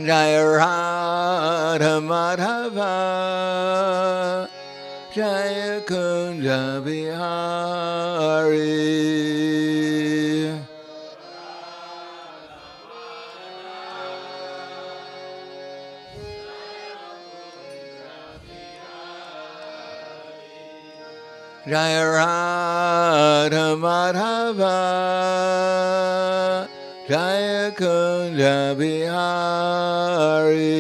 Jaya Radha Madhava Jaya Kunja Bihari Jaya Radha Madhava Jaya Kunja Bihari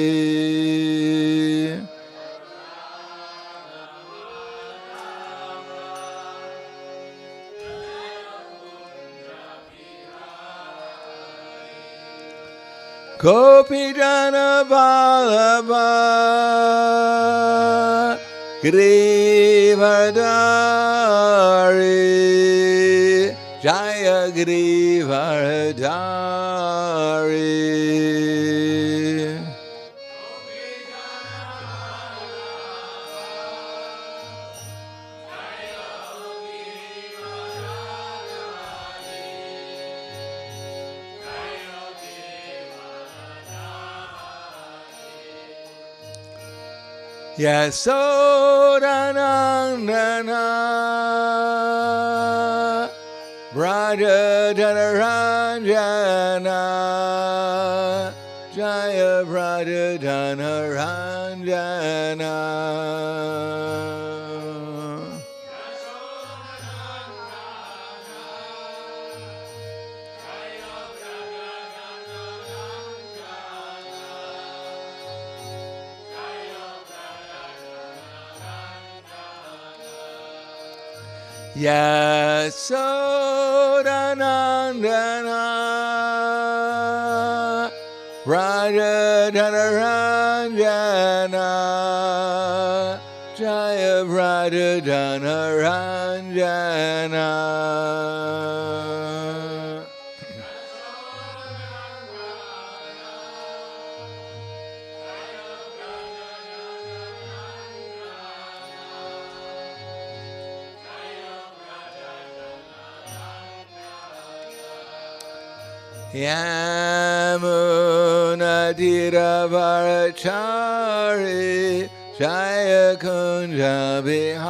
Gopi Jana Vallabha Girivardhari Jaya Girivardhari Yasodanandana Braja Dhanaranjana Jaya Braja Dhanaranjana Yasodanandana Raja Dhanaranjana Jaya Raja Dhanaranjana Yamuna Dhiravarachari Jaya Kunja Bihari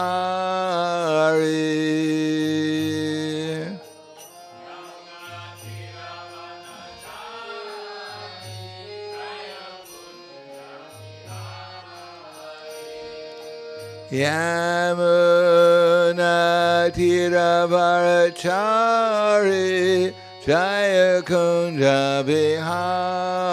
Yamuna Dhiravarachari Jaya Kunja Bihari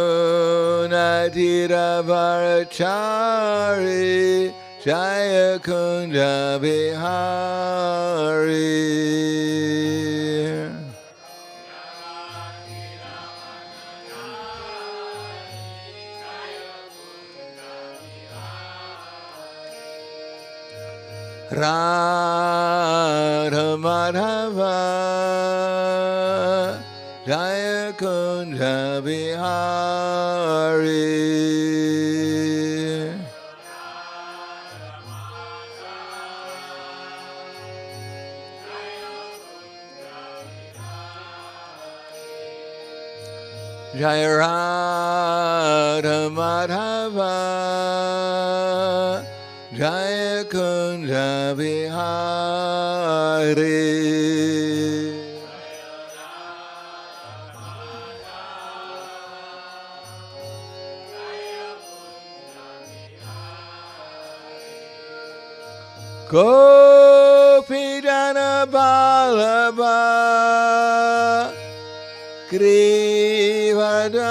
Yamuna Dhiravarachari Jaya Kunja Bihari Radha Madhava Jaya Kunja Bihari Jaya Radha Madhava Jaya Kunja Bihari Gopi Jana Vallabha Girivardhari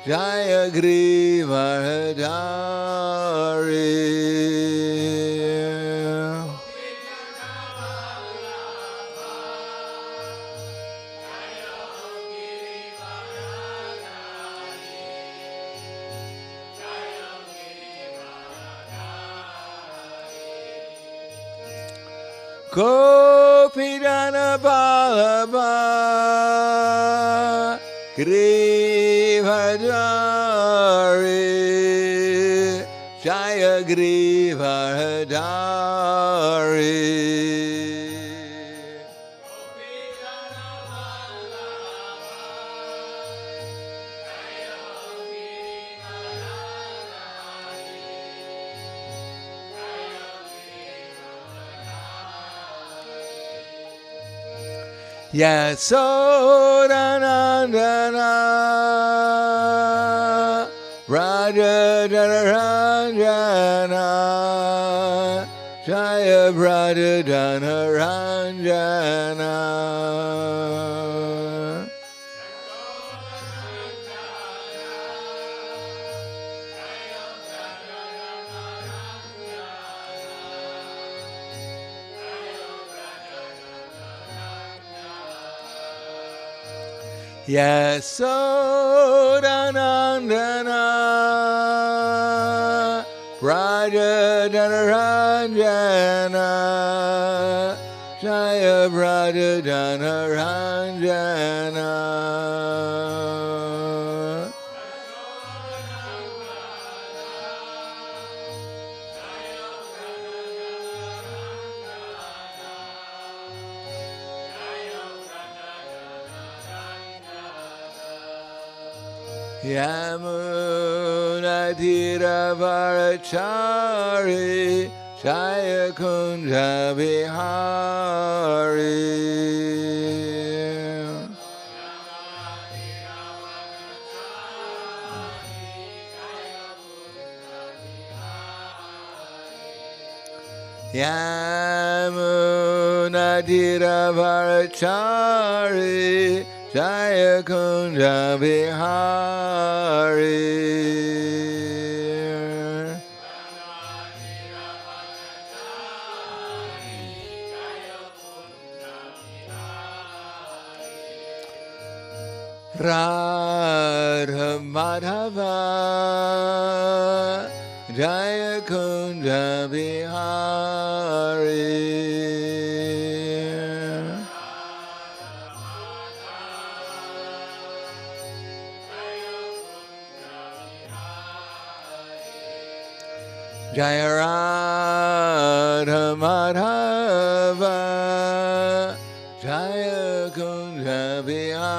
Jaya Girivardhari Gopi Jana Vallabha Giri Giridhari. Yasodanandana Raja Dhanaranjana Jaya Raja Dhanaranjana. Yasodanandana Raja Dhanaranjana Jaya Raja Dhanaranjana. Yamuna Tira Varachari Jaya Kunja Vihari. Yamuna Tira Varachari Jaya Kunja Vihari. Radha Madhava Jaya Kunja Vihari. Jaya Radha Madhava Jaya Kunja Vihari.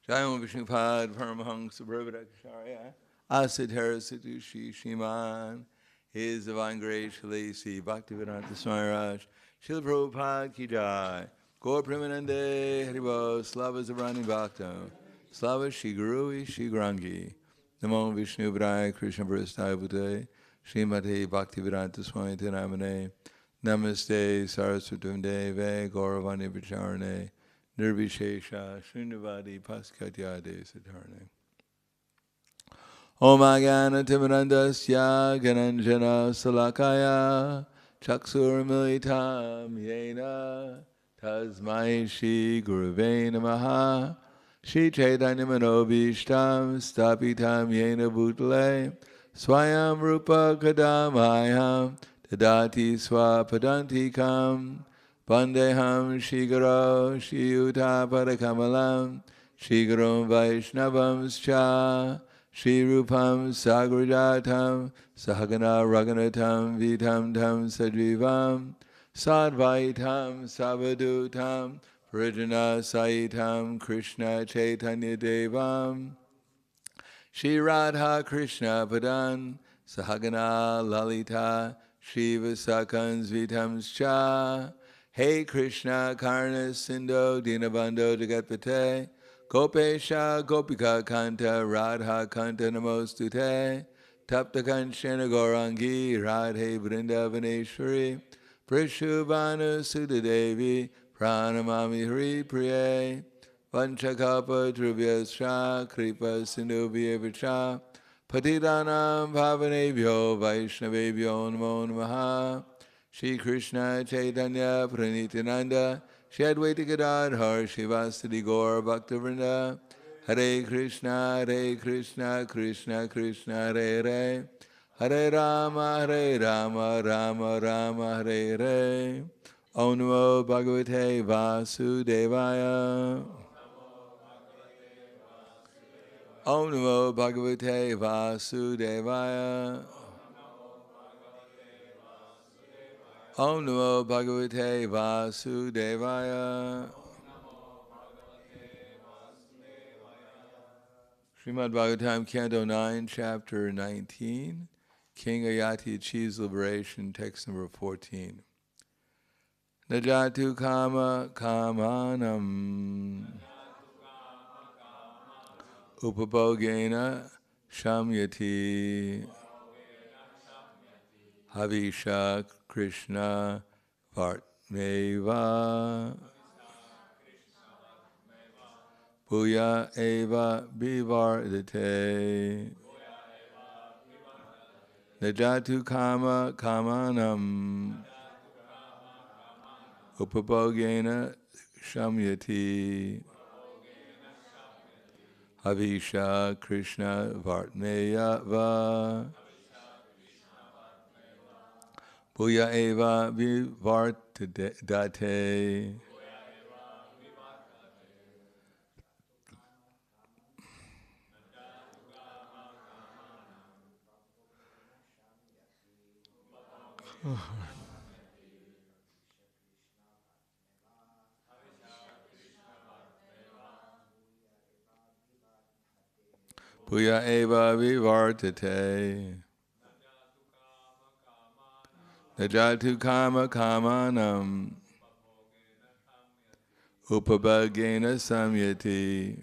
Jaya Vishnupad Paramahansa Brahmadakacharya Asadhara Satushi Shiman, His Divine Grace Shalasi Bhaktivedanta Swami Raj, Srila Prabhupada Ki Jai, Gaur Premanande Haribo, Slava Zabrani Bhakta, Slava Shri Guru Shri Grangi, Namo Vishnu Vidaya Krishna Prasthaya Bhute, Srimati Bhaktivedanta Swami Tinamane, Namaste Saraswati Deve, Gauravani Vicharane, Nirvishesha, Srinivadi Paskatyade Siddharne. Om Agana Timirandasya Gananjana Salakaya Chaksur Militam Yena Tasmai Shri Guruve Namaha Shri Chaitanya Manobishtam Stapitam Yena Bhutale Swayam Rupa Kadamayam Tadati Swapadantikam Vandeham Shri Guru Shri Yuta Padakamalam Shri Guru Vaishnavam Scha Shri Rupam Sagrajatam Sahagana Raghunatam Vitam Tam Sajivam Sadvaitam Savadutam Parijana Saitam Krishna Chaitanya Devam Shri Radha Krishna Padan Sahagana Lalita Shri Vasakans Vitam Cha Hey Krishna Karna Sindho Dinabandho Jagatpate Gopesha Gopika Kanta Radha Kanta Namostute Tapta Kanchana Gaurangi Radhe Vrindavaneshwari Prishubhanu Sudadevi Pranamami Hari Priye Vanchakapa Drubhyascha Kripa Sindhubhyevacha Patidanam Bhavanebhyo Vaishnavebhyo Namo Namaha Shri Krishna Chaitanya Pranitananda Shri Advaita Gadadhar Shivasadi Gaur Bhaktivinoda Hare Krishna Krishna Krishna Hare Hare Hare-rama, Hare-rama, Rama Rama, Hare Hare. Om Namo Bhagavate Vasudevaya. Om Namo Bhagavate Vasudevaya. Om Namo Bhagavate Vasudevaya. Srimad Bhagavatam, Canto 9, Chapter 19. King Ayati achieves liberation, text number 14. Najatu kama kamanam upabhogena shamyati havisha Krishna vartmeva bhuya eva vivardate najatu kama kamanam upabhogena shamyati havisha Krishna vartmeva bhuya eva vivardate. Bhuya eva vivartate. Najatu kama kamanam upabhagena samyati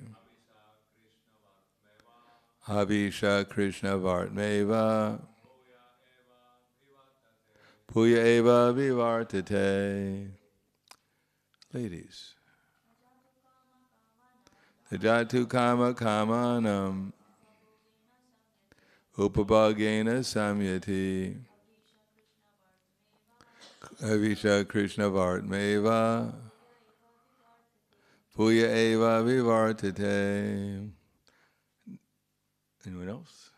havisha Krishna vartmeva bhuya eva vivartate. Ladies. Najatu kama kamanam upabhagena samyati havisha Krishna vartmeva bhuya eva vivartate. Anyone else?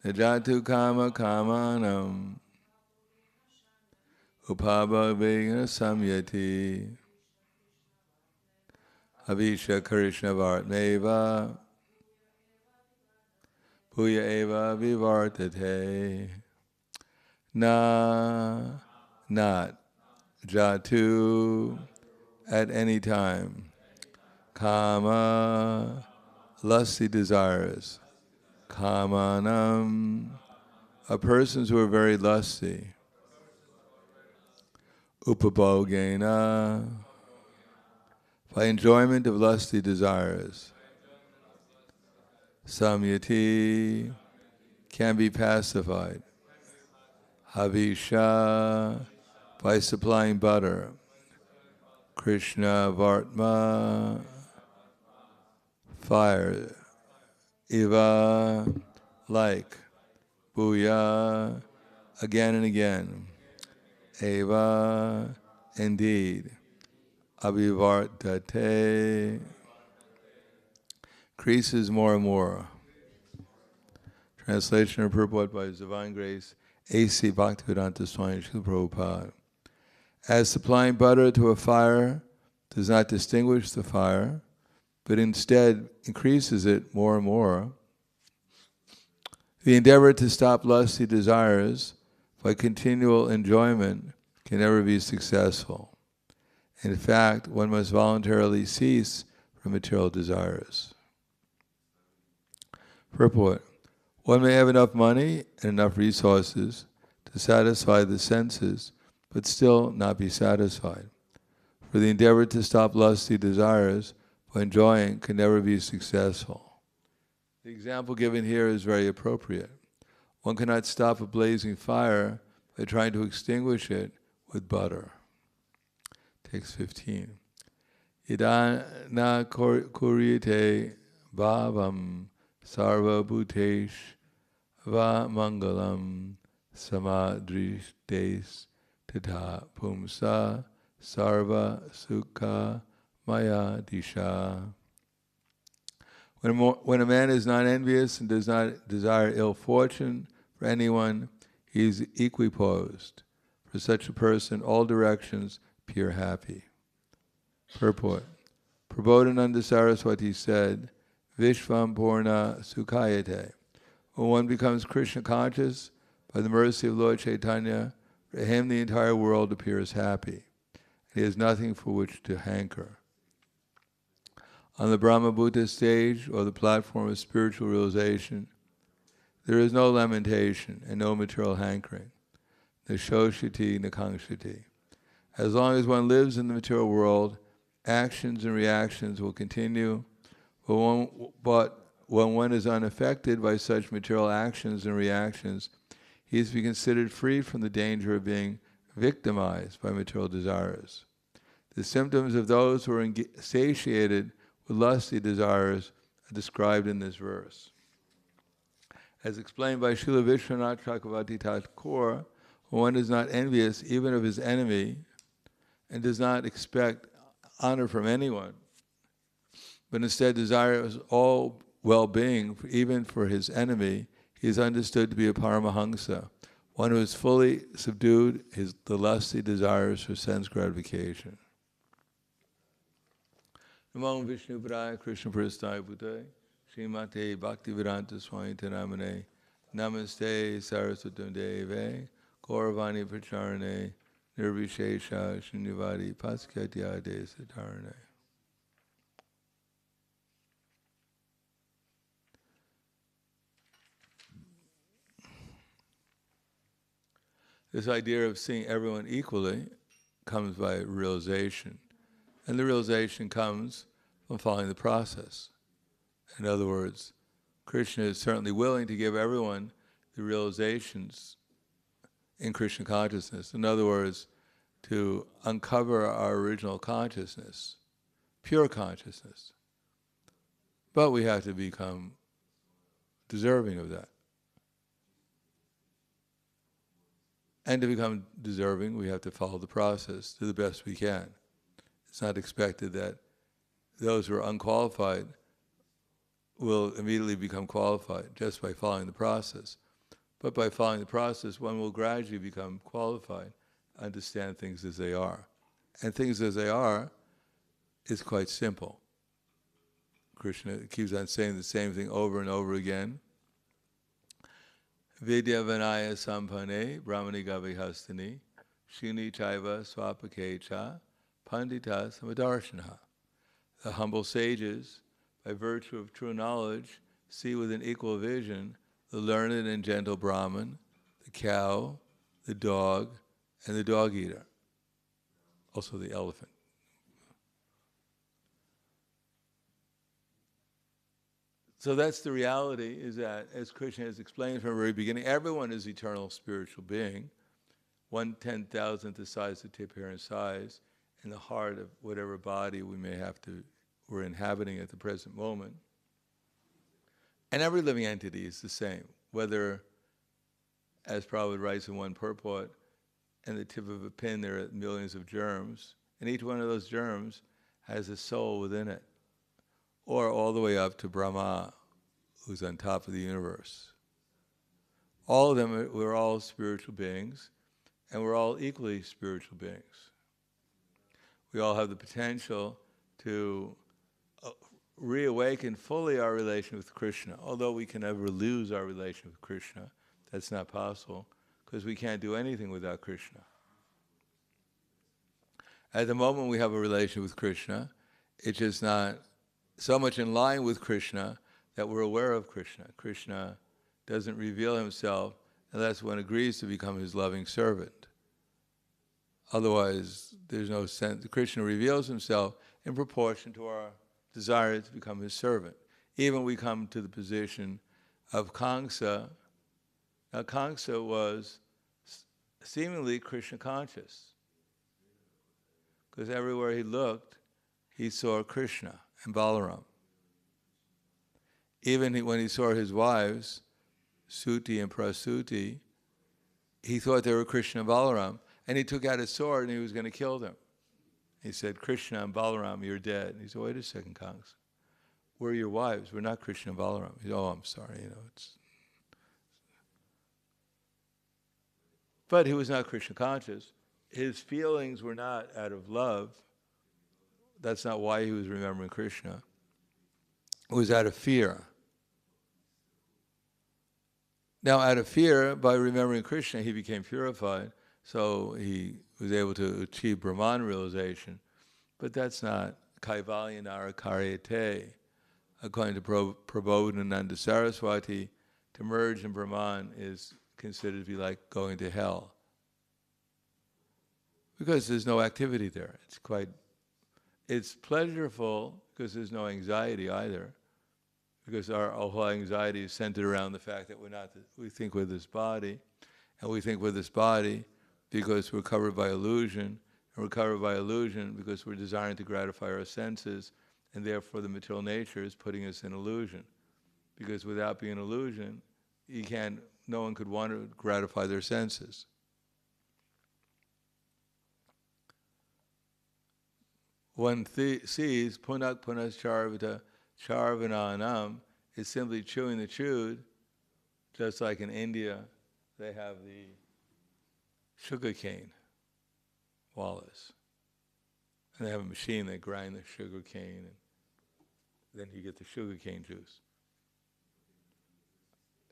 Najatu kama kamanam upabhagena samyati havisha Krishna vartmeva bhuya eva vivartate. Na, not, jatu, at any time, kama, lusty desires, kamanam, a persons who are very lusty, upabhogena, by enjoyment of lusty desires, samyati, can be pacified, havisha, by supplying butter, Krishna vartma, fire, eva, like, bhuya, again and again, eva, indeed, abhivartate, increases more and more. Translation of purport by His Divine Grace, A.C. Bhaktivedanta Swami Srila Prabhupada. As supplying butter to a fire does not distinguish the fire, but instead increases it more and more, the endeavor to stop lusty desires by continual enjoyment can never be successful. In fact, one must voluntarily cease from material desires. Purport. One may have enough money and enough resources to satisfy the senses, but still not be satisfied. For the endeavor to stop lusty desires by enjoying can never be successful. The example given here is very appropriate. One cannot stop a blazing fire by trying to extinguish it with butter. Text 15. Idana kuryate bhavam sarva bhutesh va mangalam samadrishtes tata pumsa sarva sukha maya disha. When a man is not envious and does not desire ill fortune for anyone, he is equiposed. For such a person, all directions appear happy. Purport. Prabodhananda Saraswati said, Vishvam Purna Sukhayate. When one becomes Krishna conscious, by the mercy of Lord Chaitanya, for him the entire world appears happy. He has nothing for which to hanker. On the Brahmabhuta stage, or the platform of spiritual realization, there is no lamentation and no material hankering. Nashoshati nakangshati. As long as one lives in the material world, actions and reactions will continue, but when one is unaffected by such material actions and reactions, he is to be considered free from the danger of being victimized by material desires. The symptoms of those who are satiated with lusty desires are described in this verse. As explained by Srila Vishwanath Chakravarti Thakur, one is not envious even of his enemy and does not expect honor from anyone, but instead desires all well-being, even for his enemy. He is understood to be a Paramahamsa, one who has fully subdued the lusty desires for sense gratification. Namo Vishnu Padaya Krishna Prasthaya Bhutaya Srimate Bhaktivedanta Swami Namane Namaste Saraswatam Deve Gauravani Pracharane Nirvishesha Shunyavadi Paskatya Satarane. This idea of seeing everyone equally comes by realization. And the realization comes from following the process. In other words, Krishna is certainly willing to give everyone the realizations in Krishna consciousness. In other words, to uncover our original consciousness, pure consciousness. But we have to become deserving of that. And to become deserving, we have to follow the process to the best we can. It's not expected that those who are unqualified will immediately become qualified just by following the process. But by following the process, one will gradually become qualified, understand things as they are. And things as they are is quite simple. Krishna keeps on saying the same thing over and over again. Vidya Vinaya Sampane Brahmani Gavihastani Shini Chaiva Swapakecha Pandita Samadarshana. The humble sages, by virtue of true knowledge, see with an equal vision the learned and gentle Brahman, the cow, the dog, and the dog eater, also the elephant. So that's the reality, is that, as Krishna has explained from the very beginning, everyone is eternal spiritual being, 1/10,000th the size of tip hair in size, in the heart of whatever body we're inhabiting at the present moment. And every living entity is the same, whether, as Prabhupada writes in one purport, in the tip of a pin there are millions of germs, and each one of those germs has a soul within it, or all the way up to Brahma, who's on top of the universe. All of them, we're all spiritual beings, and we're all equally spiritual beings. We all have the potential to reawaken fully our relation with Krishna, although we can never lose our relation with Krishna. That's not possible, because we can't do anything without Krishna. At the moment we have a relation with Krishna, it's just not so much in line with Krishna that we're aware of Krishna. Krishna doesn't reveal himself unless one agrees to become his loving servant. Otherwise, there's no sense. Krishna reveals himself in proportion to our desire to become his servant. Even we come to the position of Kamsa. Now, Kamsa was seemingly Krishna conscious, because everywhere he looked, he saw Krishna and Balaram. Even when he saw his wives, Suti and Prasuti, he thought they were Krishna and Balaram, and he took out his sword and he was going to kill them. He said, Krishna and Balaram, you're dead. And he said, wait a second, Kamsa. we're your wives. We're not Krishna and Balaram. Oh, I'm sorry, it's... But he was not Krishna conscious. His feelings were not out of love. That's not why he was remembering Krishna. It was out of fear. Now, out of fear, by remembering Krishna, he became purified, so he was able to achieve Brahman realization. But that's not Kaivalya Nara Karyate. According to Prabodhananda Saraswati, to merge in Brahman is considered to be like going to hell. Because there's no activity there. It's pleasurable because there's no anxiety either. Because our whole anxiety is centered around the fact that we think we're this body, and we think we're this body because we're covered by illusion, and we're covered by illusion because we're desiring to gratify our senses, and therefore the material nature is putting us in illusion. Because without being illusion, no one could want to gratify their senses. One sees punak punas charvita charvananam is simply chewing the chewed, just like in India they have the sugarcane wallas. And they have a machine, they grind the sugarcane, and then you get the sugarcane juice.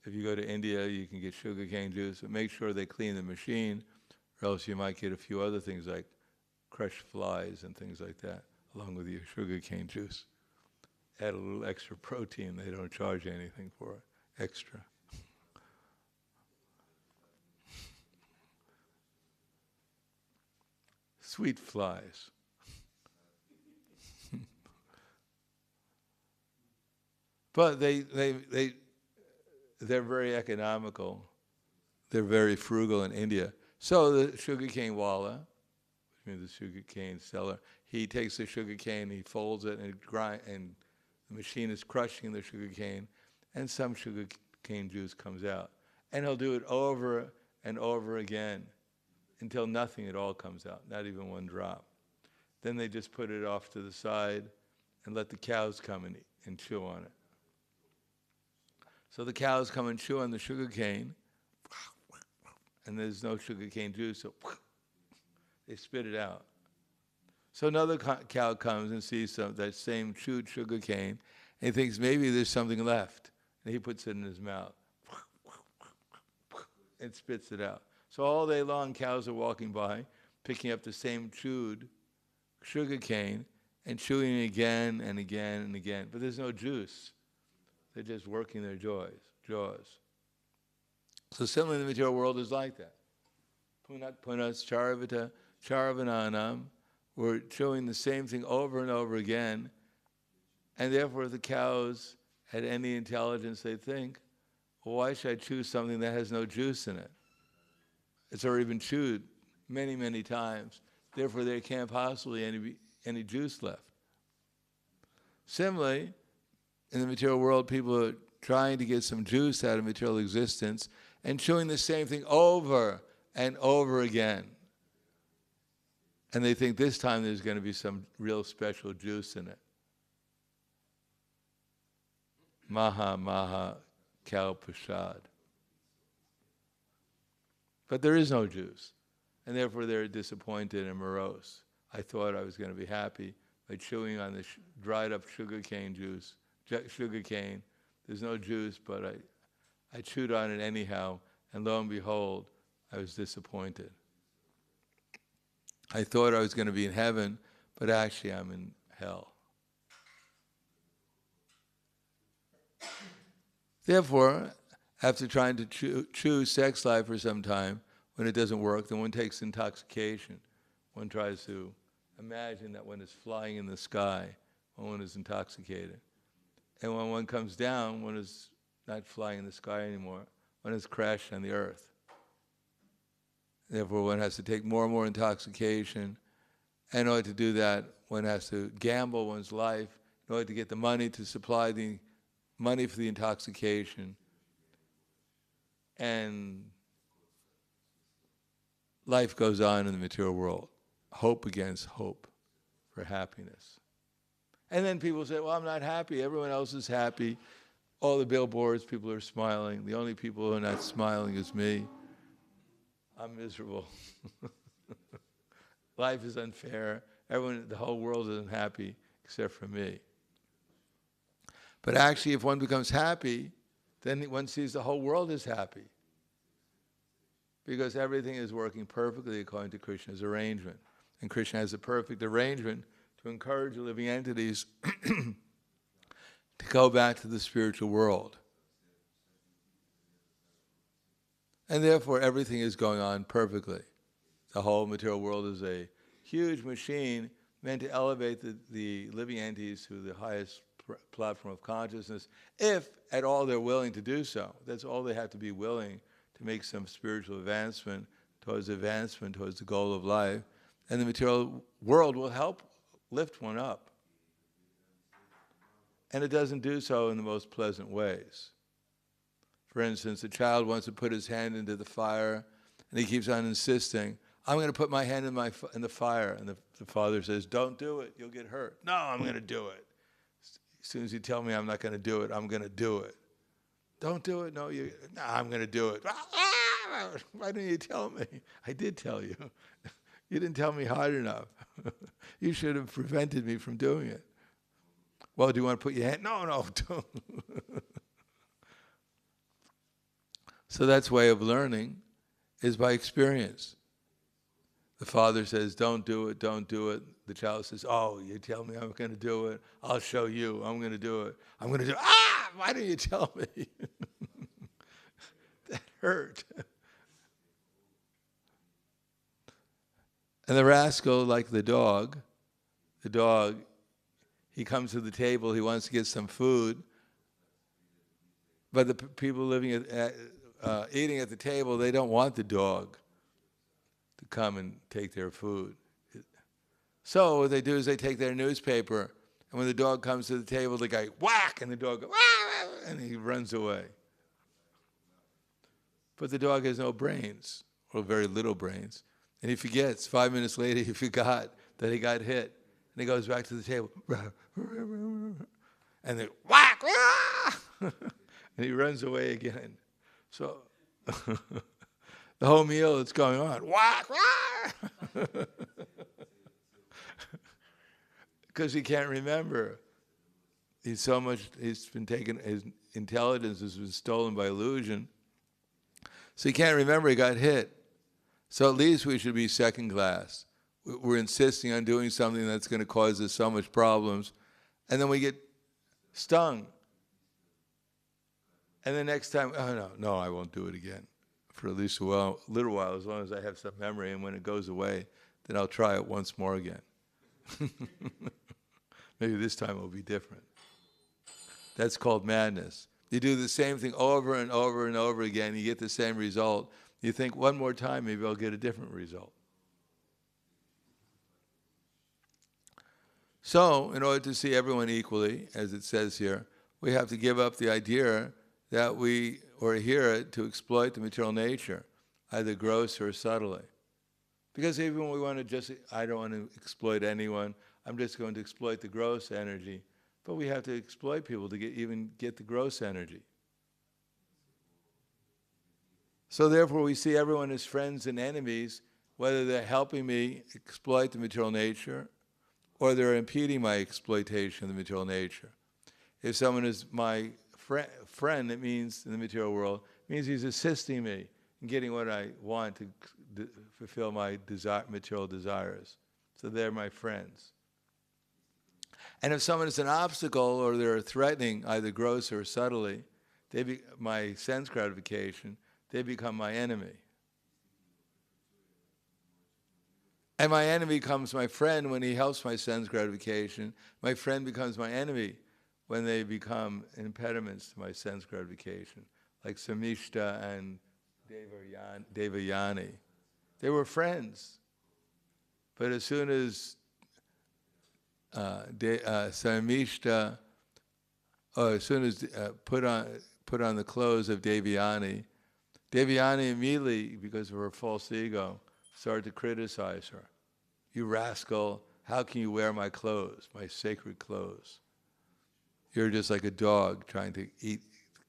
If you go to India, you can get sugarcane juice, but make sure they clean the machine, or else you might get a few other things like crushed flies and things like that, along with your sugarcane juice. Add a little extra protein. They don't charge you anything for it, extra. Sweet flies. But they're very economical. They're very frugal in India. So the sugarcane walla, which means the sugarcane seller, he takes the sugarcane, he folds it, and the machine is crushing the sugarcane, and some sugarcane juice comes out. And he'll do it over and over again until nothing at all comes out, not even one drop. Then they just put it off to the side and let the cows come and chew on it. So the cows come and chew on the sugarcane, and there's no sugarcane juice, so they spit it out. So another cow comes and sees that same chewed sugarcane, and he thinks maybe there's something left, and he puts it in his mouth and spits it out. So all day long, cows are walking by, picking up the same chewed sugarcane and chewing it again and again and again. But there's no juice. They're just working their jaws. So similarly, the material world is like that. Punak punas charvita charvananam. We're chewing the same thing over and over again. And therefore, if the cows had any intelligence, they think, well, why should I chew something that has no juice in it? It's already been chewed many, many times. Therefore, there can't possibly be any juice left. Similarly, in the material world, people are trying to get some juice out of material existence and chewing the same thing over and over again. And they think this time there's going to be some real special juice in it. Maha cow prasad. But there is no juice. And therefore they're disappointed and morose. I thought I was going to be happy by chewing on the dried up sugarcane juice. Sugarcane, there's no juice, but I chewed on it anyhow, and lo and behold, I was disappointed. I thought I was going to be in heaven, but actually I'm in hell. Therefore, after trying to choose sex life for some time, when it doesn't work, then one takes intoxication. One tries to imagine that one is flying in the sky when one is intoxicated. And when one comes down, one is not flying in the sky anymore. One has crashed on the earth. Therefore, one has to take more and more intoxication. And in order to do that, one has to gamble one's life in order to get the money to supply the money for the intoxication. And life goes on in the material world. Hope against hope for happiness. And then people say, well, I'm not happy. Everyone else is happy. All the billboards, people are smiling. The only people who are not smiling is me. I'm miserable. Life is unfair. The whole world is unhappy except for me. But actually, if one becomes happy, then one sees the whole world is happy. Because everything is working perfectly according to Krishna's arrangement. And Krishna has a perfect arrangement to encourage living entities to go back to the spiritual world. And therefore, everything is going on perfectly. The whole material world is a huge machine meant to elevate the living entities to the highest platform of consciousness, if at all they're willing to do so. That's all they have to be willing to make some spiritual advancement towards the goal of life. And the material world will help lift one up. And it doesn't do so in the most pleasant ways. For instance, a child wants to put his hand into the fire, and he keeps on insisting, I'm going to put my hand in the fire. And the father says, don't do it, you'll get hurt. No, I'm going to do it. As soon as you tell me I'm not going to do it, I'm going to do it. Don't do it, no, I'm going to do it. Why didn't you tell me? I did tell you. You didn't tell me hard enough. You should have prevented me from doing it. Well, do you want to put your hand? No, don't. So that's way of learning, is by experience. The father says, don't do it, don't do it. The child says, oh, you tell me I'm going to do it. I'll show you. I'm going to do it. I'm going to do it. Why didn't you tell me? That hurt. And the rascal, like the dog, he comes to the table, he wants to get some food, but the people living eating at the table, they don't want the dog to come and take their food. So what they do is they take their newspaper, and when the dog comes to the table, the guy whack, and the dog goes, and he runs away. But the dog has no brains, or very little brains, and he forgets. 5 minutes later, he forgot that he got hit, and he goes back to the table, and then whack, and he runs away again. So the whole meal that's going on, whack, because he can't remember. He's been taken, his intelligence has been stolen by illusion. So he can't remember he got hit. So at least we should be second class. We're insisting on doing something that's going to cause us so much problems, and then we get stung. And the next time, no, I won't do it again for at least a little while, as long as I have some memory, and when it goes away, then I'll try it once more again. Maybe this time it will be different. That's called madness. You do the same thing over and over and over again, you get the same result. You think, one more time, maybe I'll get a different result. So, in order to see everyone equally, as it says here, we have to give up the idea that we are here to exploit the material nature, either gross or subtly. Because even when we want to I don't want to exploit anyone, I'm just going to exploit the gross energy. But we have to exploit people to get the gross energy. So therefore we see everyone as friends and enemies, whether they're helping me exploit the material nature or they're impeding my exploitation of the material nature. If someone is my friend, it means, in the material world, it means he's assisting me in getting what I want to fulfill my material desires. So they're my friends. And if someone is an obstacle or they're threatening, either gross or subtly, my sense gratification, they become my enemy. And my enemy becomes my friend when he helps my sense gratification. My friend becomes my enemy when they become impediments to my sense gratification, like Samishta and Devayani. They were friends. But as soon as Samishta, as soon as put on the clothes of Devayani immediately, because of her false ego, started to criticize her. You rascal, How can you wear my clothes, my sacred clothes? You're just like a dog trying to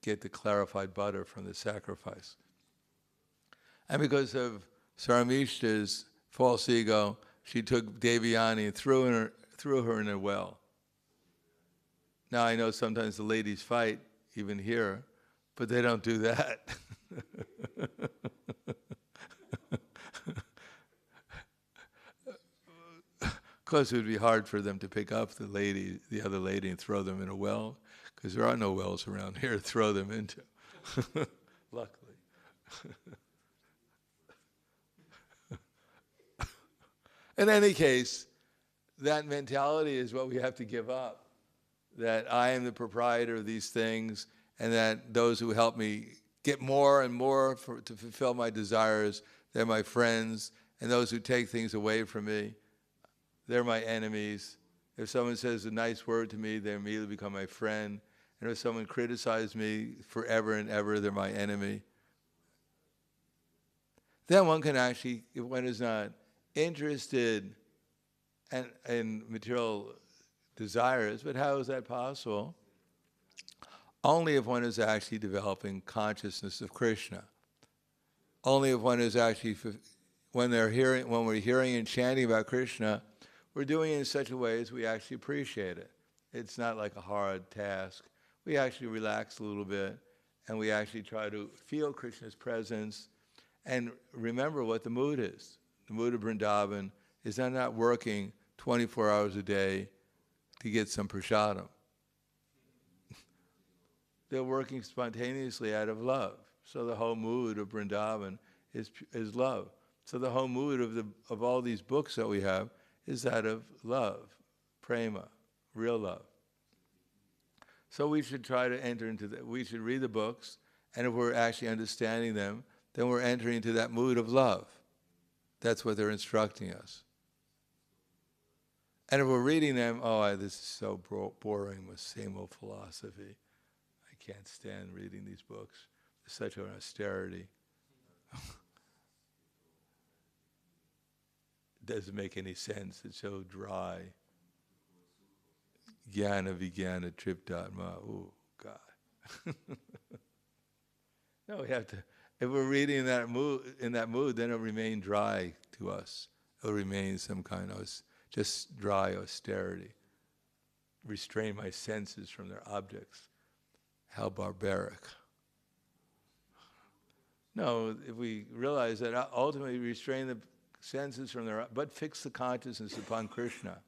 get the clarified butter from the sacrifice. And because of Saramishta's false ego, she took Devyani and threw her in a well. Now I know sometimes the ladies fight, even here, but they don't do that. Of course, it would be hard for them to pick up the other lady, and throw them in a well, because there are no wells around here to throw them into, luckily. In any case, that mentality is what we have to give up, that I am the proprietor of these things, and that those who help me get more and more to fulfill my desires, they're my friends, and those who take things away from me, they're my enemies. If someone says a nice word to me, they immediately become my friend. And if someone criticizes me forever and ever, they're my enemy. Then one can actually, if one is not interested in material desires, but how is that possible? Only if one is actually developing consciousness of Krishna. Only if one is actually, when we're hearing and chanting about Krishna, we're doing it in such a way as we actually appreciate it. It's not like a hard task. We actually relax a little bit, and we actually try to feel Krishna's presence and remember what the mood is. The mood of Vrindavan is they're not working 24 hours a day to get some prasadam. They're working spontaneously out of love. So the whole mood of Vrindavan is love. So the whole mood of all these books that we have is that of love, prema, real love. So we should try to enter into that. We should read the books, and if we're actually understanding them, then we're entering into that mood of love. That's what they're instructing us. And if we're reading them, this is so boring with same old philosophy. I can't stand reading these books. It's such an austerity. Doesn't make any sense. It's so dry. Jnana vijnana triptatma. Oh, God. No, we have to. If we're reading in that mood, then it'll remain dry to us. It'll remain some kind of just dry austerity. Restrain my senses from their objects. How barbaric. No, if we realize that ultimately restrain the senses from their, but fix the consciousness upon Krishna.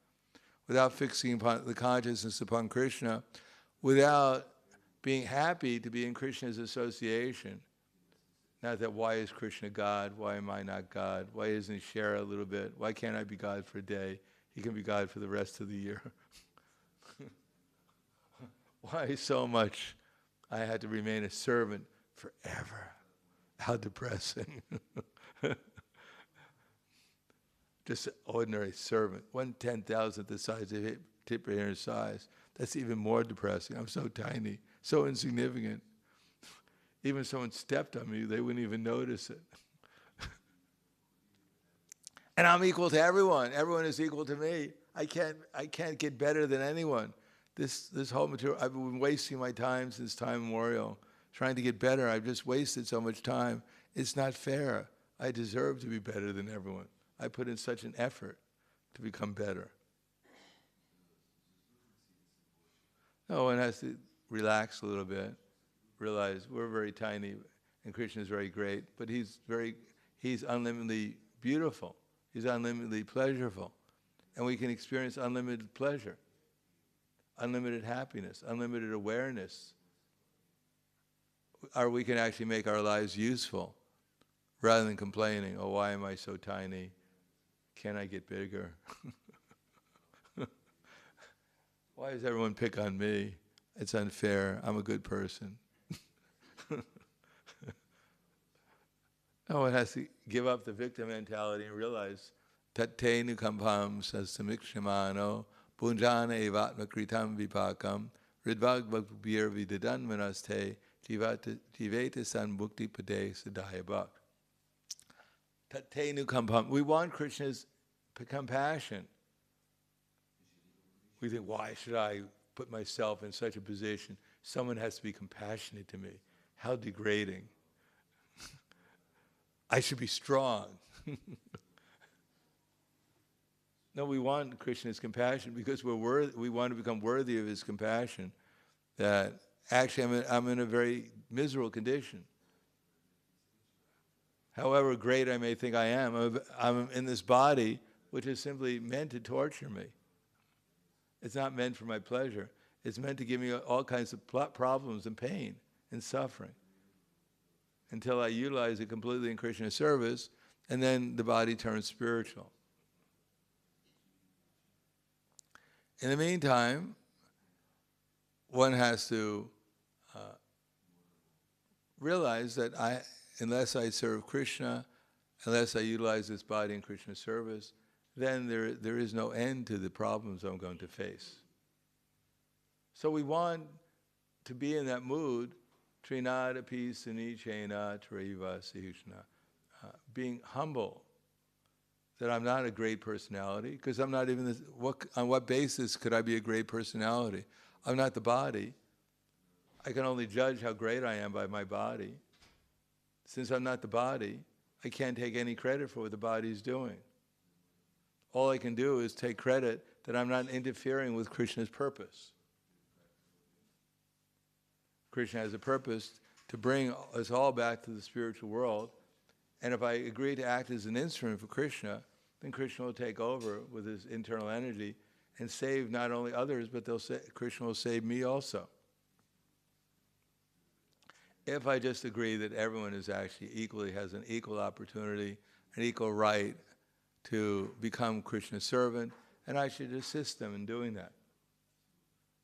Without fixing upon the consciousness upon Krishna, without being happy to be in Krishna's association. Not that why is Krishna God? Why am I not God? Why isn't he share a little bit? Why can't I be God for a day? He can be God for the rest of the year. Why so much I had to remain a servant forever? How depressing. Just an ordinary servant, 1/10,000th the size of a tip of hair size. That's even more depressing. I'm so tiny, so insignificant. Even if someone stepped on me, they wouldn't even notice it. And I'm equal to everyone. Everyone is equal to me. I can't get better than anyone. This whole material, I've been wasting my time since time immemorial, trying to get better. I've just wasted so much time. It's not fair. I deserve to be better than everyone. I put in such an effort to become better. No, one has to relax a little bit, realize we're very tiny and Krishna is very great, but he's unlimitedly beautiful. He's unlimitedly pleasurable. And we can experience unlimited pleasure, unlimited happiness, unlimited awareness. Or we can actually make our lives useful rather than complaining, oh, why am I so tiny? Can I get bigger? Why does everyone pick on me? It's unfair. I'm a good person. No, one has to give up the victim mentality and realize tatte nukampam sasamikshamano punjana evatma kritam vipakam ridvagbhakbir vidadanmanaste jiveta san bhukti pade sadhya bhak. Tatte nukampam. We want Krishna's compassion. We think, why should I put myself in such a position? Someone has to be compassionate to me. How degrading. I should be strong. No, we want Krishna's compassion because we want to become worthy of his compassion. That actually I'm in a very miserable condition. However great I may think I am, I'm in this body which is simply meant to torture me. It's not meant for my pleasure. It's meant to give me all kinds of problems and pain and suffering until I utilize it completely in Krishna's service, and then the body turns spiritual. In the meantime, one has to realize that unless I serve Krishna, unless I utilize this body in Krishna's service, then there is no end to the problems I'm going to face. So we want to be in that mood, trinadapi sunichena traiva sihishna, being humble, that I'm not a great personality, because I'm not even on what basis could I be a great personality? I'm not the body. I can only judge how great I am by my body. Since I'm not the body, I can't take any credit for what the body is doing. All I can do is take credit that I'm not interfering with Krishna's purpose. Krishna has a purpose to bring us all back to the spiritual world, and if I agree to act as an instrument for Krishna, then Krishna will take over with his internal energy and save not only others, but Krishna will save me also. If I just agree that everyone is actually has an equal opportunity, an equal right to become Krishna's servant, and I should assist them in doing that.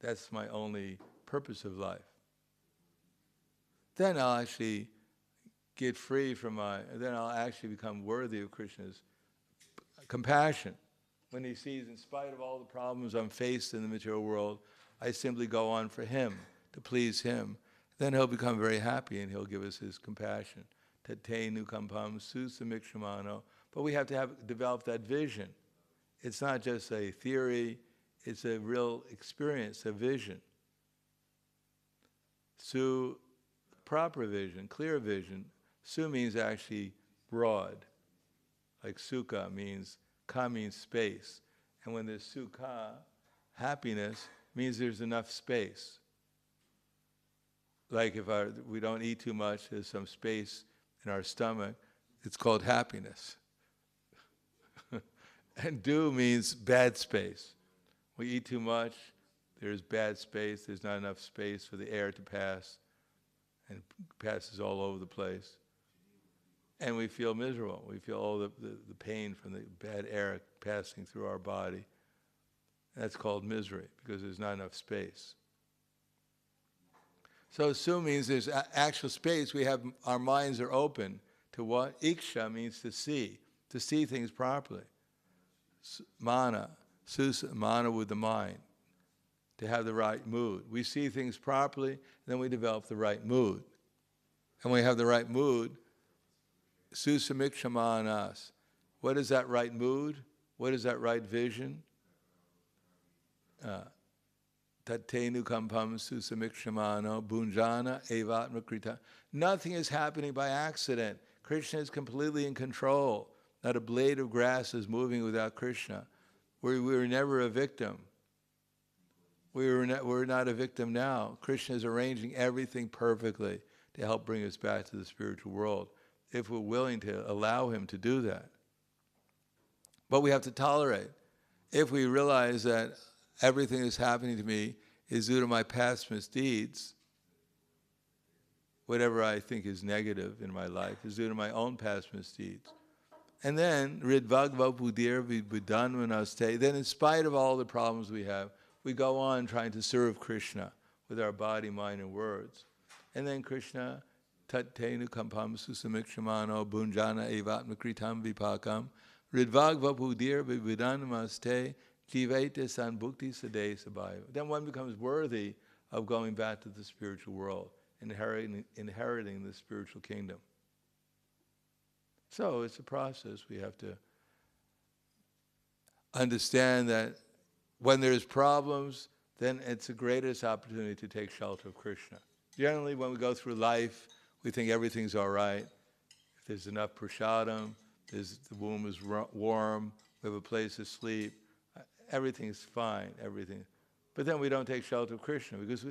That's my only purpose of life. Then I'll actually get free then I'll actually become worthy of Krishna's compassion. When he sees, in spite of all the problems I'm faced in the material world, I simply go on for him, to please him. Then he'll become very happy and he'll give us his compassion. Tate nukampam susamikshamano. But we have to develop that vision. It's not just a theory, it's a real experience, a vision. Su, proper vision, clear vision. Su means actually broad. Like sukha means, ka means space. And when there's sukha, happiness, means there's enough space. Like if we don't eat too much, there's some space in our stomach, it's called happiness. And du means bad space. We eat too much, there's bad space, there's not enough space for the air to pass, and it passes all over the place. And we feel miserable. We feel all the pain from the bad air passing through our body. And that's called misery, because there's not enough space. So su means there's actual space. Our minds are open to what? Iksha means to see things properly. Mana with the mind, to have the right mood. We see things properly, then we develop the right mood. And when we have the right mood, susamikshamanas. What is that right mood? What is that right vision? Tattenu kampam susamikshamano bunjana evatma krita. Nothing is happening by accident. Krishna is completely in control. Not a blade of grass is moving without Krishna. We were never a victim. We're not a victim now. Krishna is arranging everything perfectly to help bring us back to the spiritual world, if we're willing to allow him to do that. But we have to tolerate. If we realize that everything that's happening to me is due to my past misdeeds, whatever I think is negative in my life is due to my own past misdeeds. And then, ridvagva buddhir vidbuddhanvanaste, then in spite of all the problems we have, we go on trying to serve Krishna with our body, mind, and words. And then Krishna, tattenu kampam susamikshamano bunjana evatma kritam vipakam, ridvagva buddhir vidbuddhanvanaste, jivete sanbhukti sade sabhaya. Then one becomes worthy of going back to the spiritual world, inheriting the spiritual kingdom. So it's a process. We have to understand that when there's problems, then it's the greatest opportunity to take shelter of Krishna. Generally, when we go through life, we think everything's all right. If there's enough prasadam, the womb is warm, we have a place to sleep, everything's fine, everything. But then we don't take shelter of Krishna, because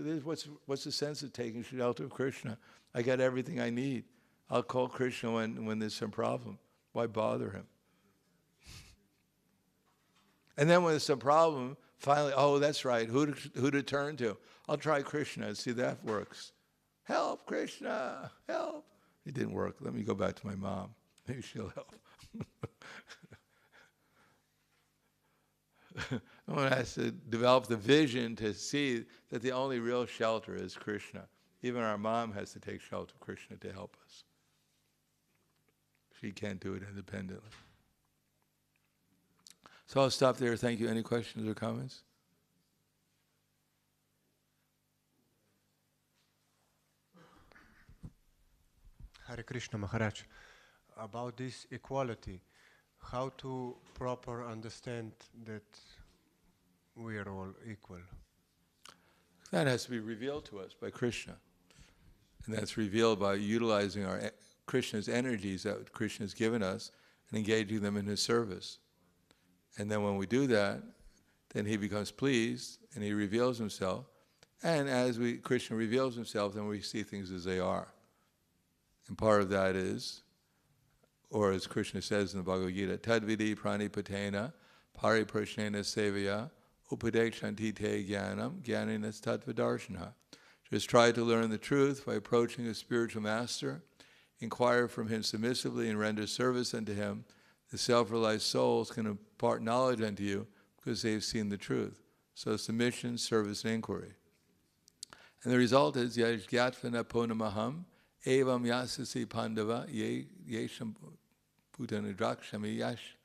what's the sense of taking shelter of Krishna? I got everything I need. I'll call Krishna when there's some problem. Why bother him? And then when there's some problem, finally, oh, that's right, who to turn to? I'll try Krishna and see if that works. Help, Krishna, help. It didn't work. Let me go back to my mom. Maybe she'll help. One has to develop the vision to see that the only real shelter is Krishna. Even our mom has to take shelter of Krishna to help us. She can't do it independently. So I'll stop there. Thank you. Any questions or comments? Hare Krishna Maharaj, about this equality, how to proper understand that we are all equal? That has to be revealed to us by Krishna. And that's revealed by utilizing Krishna's energies that Krishna has given us and engaging them in his service. And then when we do that, then he becomes pleased and he reveals himself. And as Krishna reveals himself, then we see things as they are. And part of that is, or as Krishna says in the Bhagavad Gita, Tadvidi pranipatena pariprashnena sevaya upadekshanti te jnanam jnaninas tattvadarshana. Just try to learn the truth by approaching a spiritual master, inquire from him submissively and render service unto him. The self-realized souls can impart knowledge unto you because they've seen the truth. So submission, service, and inquiry. And the result is, yajgatvana punamaham evam yasasi pandava yesham putanadrakshami yash.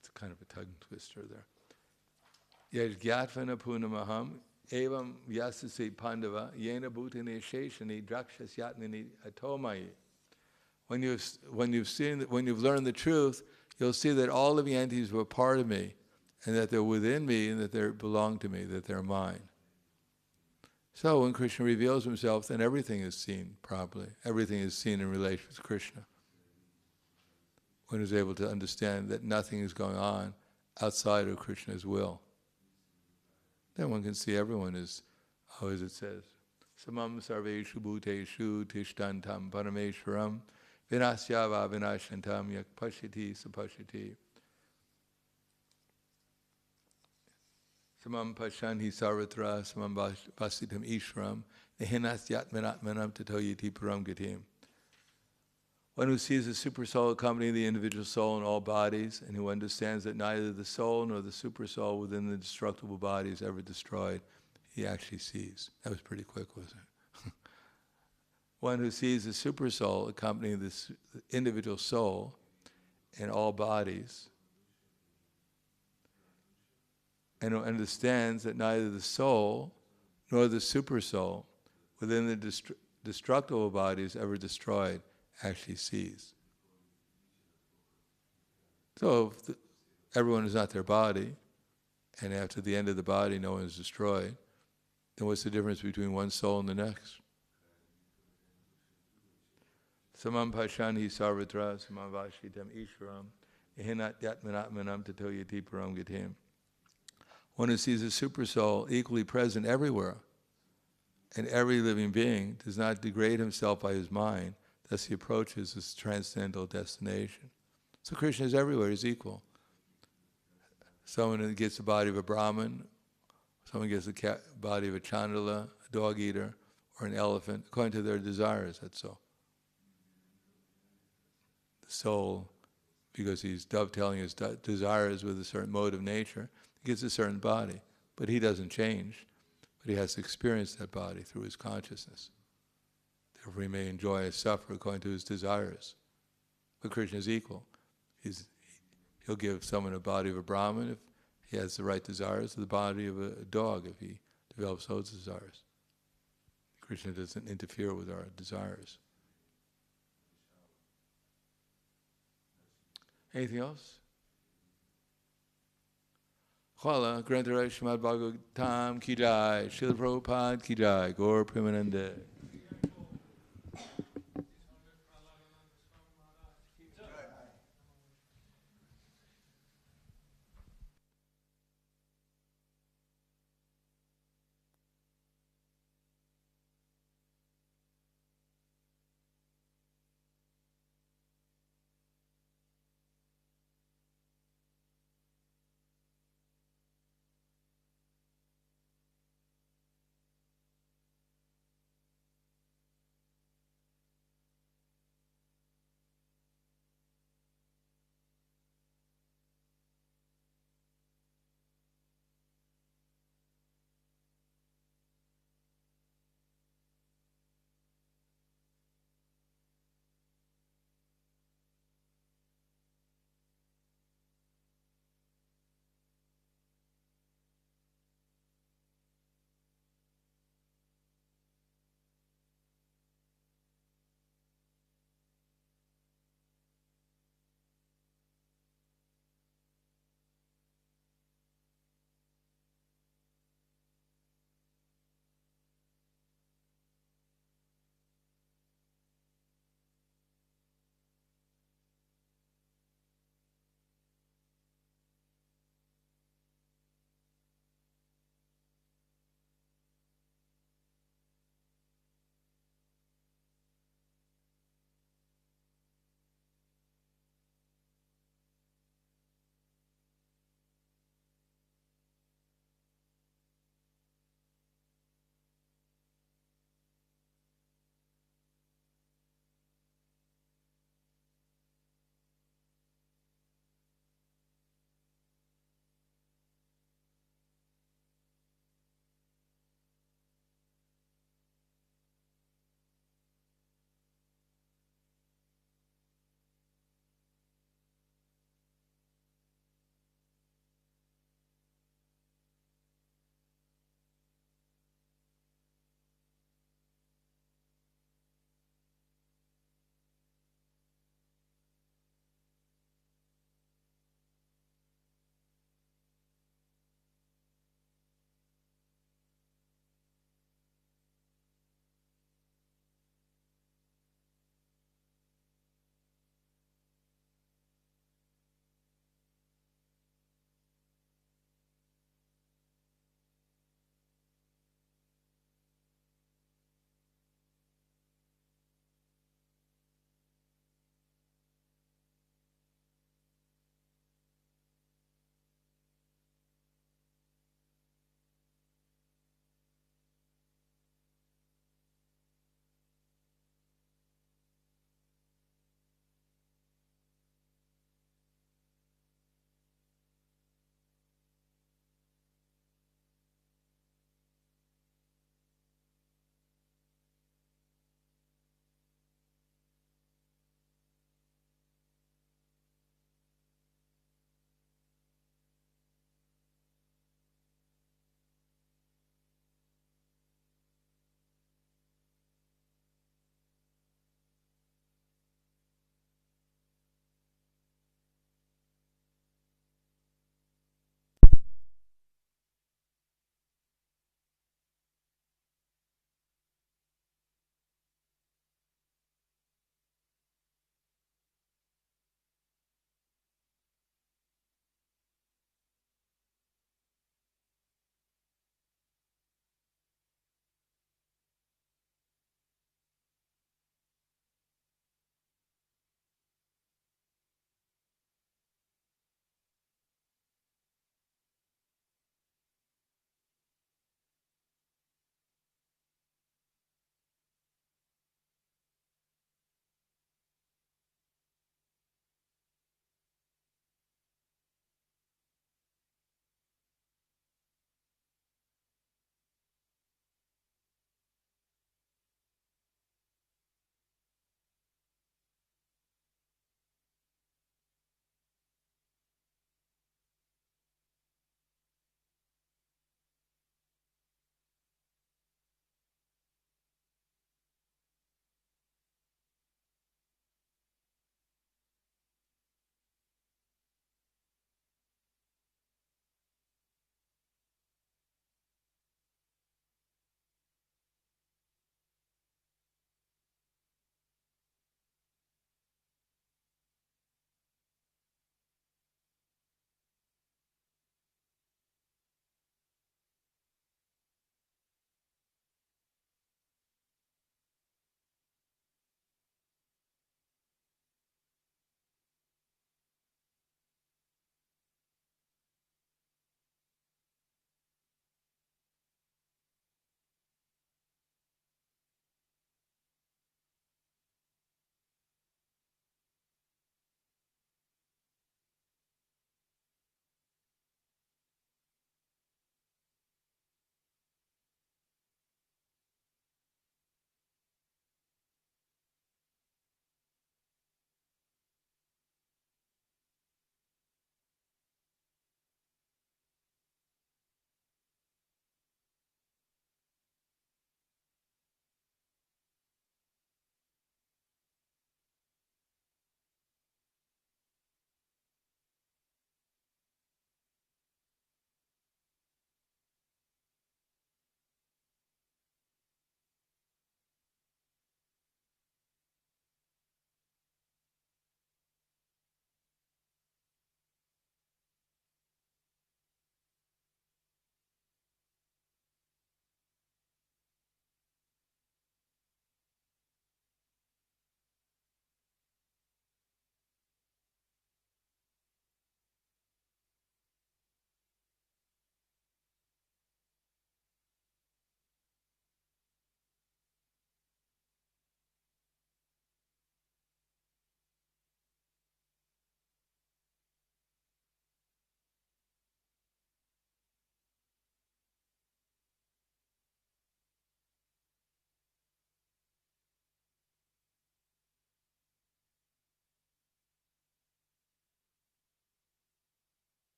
It's kind of a tongue twister there. Yajgatvana punamaham evam yasasi pandava yena bhutane sheshani drakshas atomai. When you've learned the truth, you'll see that all of the entities were part of me, and that they're within me, and that they belong to me, that they're mine. So when Krishna reveals himself, then everything is seen properly. Everything is seen in relation to Krishna. One is able to understand that nothing is going on outside of Krishna's will. Then one can see everyone is, as it says, samam sarveshu bhuteshu tishtantam parameshwaram vinasyava vinashantam yak pashyati sapashyati. Samam pashanhi sarvatra samam vasitam ishram nehinasyatmanatmanam tatoyati param gatim. One who sees the super soul accompanying the individual soul in all bodies, and who understands that neither the soul nor the super soul within the destructible body is ever destroyed, he actually sees. That was pretty quick, wasn't it? One who sees the super soul accompanying this individual soul in all bodies, and who understands that neither the soul nor the super soul within the destructible body is ever destroyed, actually sees. So if everyone is not their body, and after the end of the body no one is destroyed, then what's the difference between one soul and the next? Samam pashanhi sarvatra samam vashitam ishwaram ehinat yatmanatmanam tato yati param gatim. One who sees a super soul equally present everywhere, and every living being does not degrade himself by his mind, thus he approaches this transcendental destination. So Krishna is everywhere, he's equal. Someone gets the body of a Brahmin, someone gets the body of a Chandala, a dog eater, or an elephant, according to their desires, that's so. The soul, because he's dovetailing his desires with a certain mode of nature, he gets a certain body, but he doesn't change, but he has to experience that body through his consciousness. Therefore he may enjoy or suffer according to his desires. But Krishna is equal. He'll give someone a body of a Brahmin if he has the right desires, or the body of a dog if he develops those desires. Krishna doesn't interfere with our desires. Anything else? Khala Grantaraj Srimad Bhagavatam Ki Jai, Srila Prabhupada Ki Jai, Gaur Premanande.